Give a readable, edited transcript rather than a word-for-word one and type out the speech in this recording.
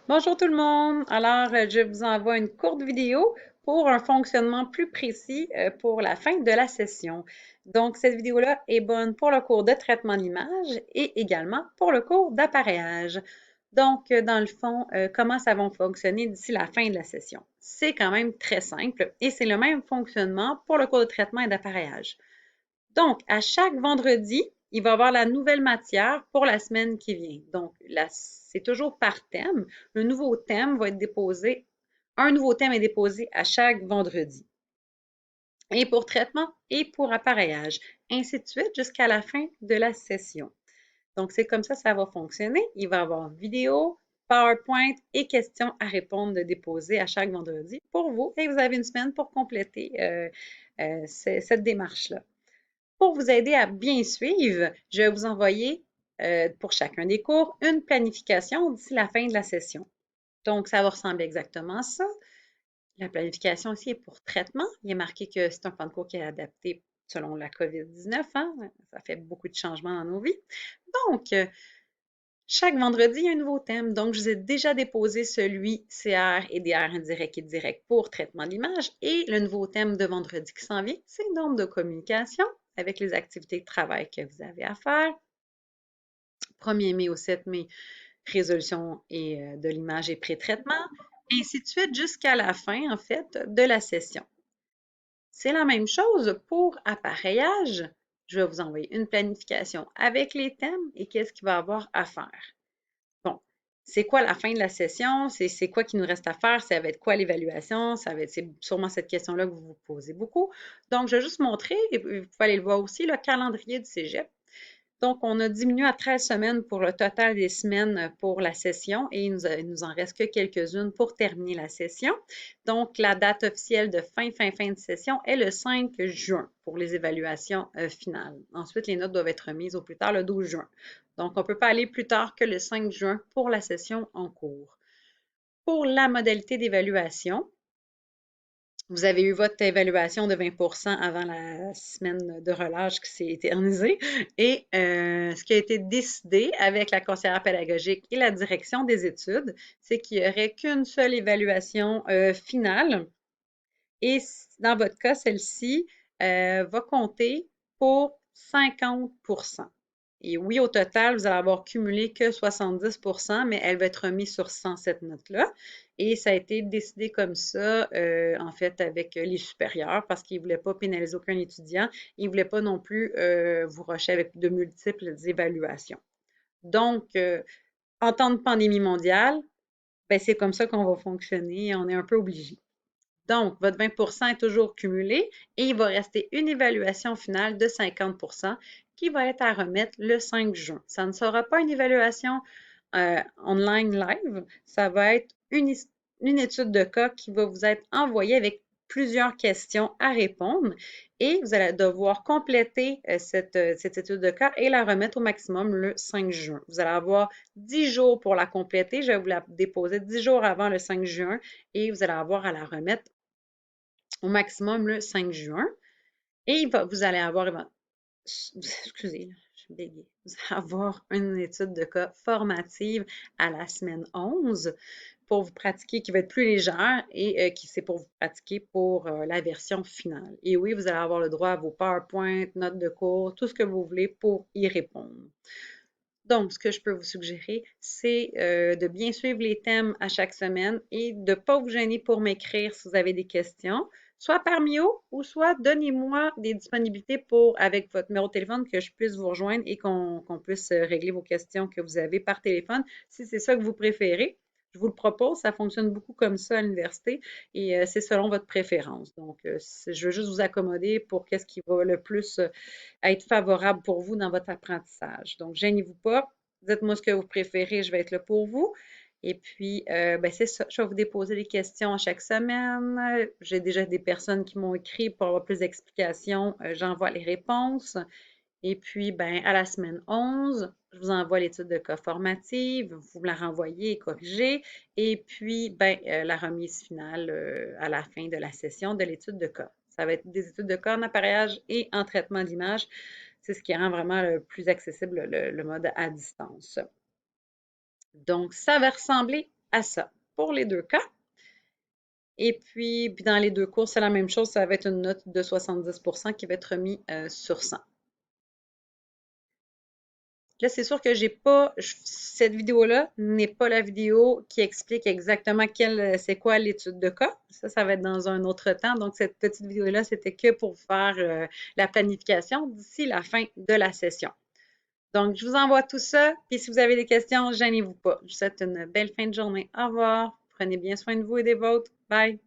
Bonjour tout le monde! Alors, je vous envoie une courte vidéo pour un fonctionnement plus précis pour la fin de la session. Donc, cette vidéo-là est bonne pour le cours de traitement de l'image et également pour le cours d'appareillage. Donc, dans le fond, comment ça va fonctionner d'ici la fin de la session? C'est quand même très simple et c'est le même fonctionnement pour le cours de traitement et d'appareillage. Donc, à chaque vendredi, il va y avoir la nouvelle matière pour la semaine qui vient. Donc, c'est toujours par thème. Le nouveau thème va être déposé, un nouveau thème est déposé à chaque vendredi. Et pour traitement et pour appareillage, ainsi de suite jusqu'à la fin de la session. Donc, c'est comme ça va fonctionner. Il va y avoir vidéo, PowerPoint et questions à répondre de déposer à chaque vendredi pour vous. Et vous avez une semaine pour compléter cette démarche-là. Pour vous aider à bien suivre, je vais vous envoyer pour chacun des cours une planification d'ici la fin de la session. Donc, ça va ressembler exactement à ça. La planification aussi est pour traitement. Il est marqué que c'est un plan de cours qui est adapté selon la COVID-19. Hein? Ça fait beaucoup de changements dans nos vies. Donc, chaque vendredi, il y a un nouveau thème. Donc, je vous ai déjà déposé celui CR et DR indirect et direct pour traitement de l'image. Et le nouveau thème de vendredi qui s'en vient, c'est normes de communication avec les activités de travail que vous avez à faire. 1er mai au 7 mai, résolution de l'image et pré-traitement, ainsi de suite jusqu'à la fin, en fait, de la session. C'est la même chose pour appareillage. Je vais vous envoyer une planification avec les thèmes et qu'est-ce qu'il va y avoir à faire. Bon, c'est quoi la fin de la session? C'est quoi qui nous reste à faire? Ça va être quoi l'évaluation? C'est sûrement cette question-là que vous vous posez beaucoup. Donc, je vais juste montrer, et vous pouvez aller le voir aussi, le calendrier du cégep. Donc, on a diminué à 13 semaines pour le total des semaines pour la session et il nous en reste que quelques-unes pour terminer la session. Donc, la date officielle de fin de session est le 5 juin pour les évaluations finales. Ensuite, les notes doivent être remises au plus tard le 12 juin. Donc, on ne peut pas aller plus tard que le 5 juin pour la session en cours. Pour la modalité d'évaluation, vous avez eu votre évaluation de 20 avant la semaine de relâche qui s'est éternisée. Et ce qui a été décidé avec la conseillère pédagogique et la direction des études, c'est qu'il n'y aurait qu'une seule évaluation finale. Et dans votre cas, celle-ci va compter pour 50 Et oui, au total, vous allez avoir cumulé que 70 mais elle va être remise sur 100, cette note-là. Et ça a été décidé comme ça, en fait, avec les supérieurs, parce qu'ils ne voulaient pas pénaliser aucun étudiant. Ils ne voulaient pas non plus vous rusher avec de multiples évaluations. Donc, en temps de pandémie mondiale, ben, c'est comme ça qu'on va fonctionner. On est un peu obligé. Donc, votre 20 est toujours cumulé et il va rester une évaluation finale de 50 qui va être à remettre le 5 juin. Ça ne sera pas une évaluation online live, ça va être une étude de cas qui va vous être envoyée avec plusieurs questions à répondre et vous allez devoir compléter cette étude de cas et la remettre au maximum le 5 juin. Vous allez avoir 10 jours pour la compléter. Je vais vous la déposer 10 jours avant le 5 juin et vous allez avoir à la remettre au maximum le 5 juin. Et vous allez avoir, excusez, je suis bégayée. Vous allez avoir une étude de cas formative à la semaine 11 pour vous pratiquer, qui va être plus légère et qui c'est pour vous pratiquer pour la version finale. Et oui, vous allez avoir le droit à vos PowerPoint, notes de cours, tout ce que vous voulez pour y répondre. Donc, ce que je peux vous suggérer, c'est de bien suivre les thèmes à chaque semaine et de ne pas vous gêner pour m'écrire si vous avez des questions, soit par Mio ou soit donnez-moi des disponibilités avec votre numéro de téléphone que je puisse vous rejoindre et qu'on puisse régler vos questions que vous avez par téléphone. Si c'est ça que vous préférez, je vous le propose. Ça fonctionne beaucoup comme ça à l'université et c'est selon votre préférence. Donc, je veux juste vous accommoder pour qu'est-ce qui va le plus être favorable pour vous dans votre apprentissage. Donc, gênez-vous pas. Dites-moi ce que vous préférez, je vais être là pour vous. Et puis, ben c'est ça, je vais vous déposer des questions à chaque semaine. J'ai déjà des personnes qui m'ont écrit pour avoir plus d'explications. J'envoie les réponses. Et puis, ben, à la semaine 11, je vous envoie l'étude de cas formative, vous me la renvoyez et corrigez. Et puis, ben, la remise finale à la fin de la session de l'étude de cas. Ça va être des études de cas en appareillage et en traitement d'image. C'est ce qui rend vraiment le plus accessible le mode à distance. Donc, ça va ressembler à ça pour les deux cas. Et puis dans les deux cours, c'est la même chose, ça va être une note de 70% qui va être remis sur 100. Là, c'est sûr que j'ai pas, cette vidéo-là n'est pas la vidéo qui explique exactement c'est quoi l'étude de cas. Ça va être dans un autre temps. Donc, cette petite vidéo-là, c'était que pour faire la planification d'ici la fin de la session. Donc, je vous envoie tout ça. Puis, si vous avez des questions, gênez-vous pas. Je vous souhaite une belle fin de journée. Au revoir. Prenez bien soin de vous et des vôtres. Bye.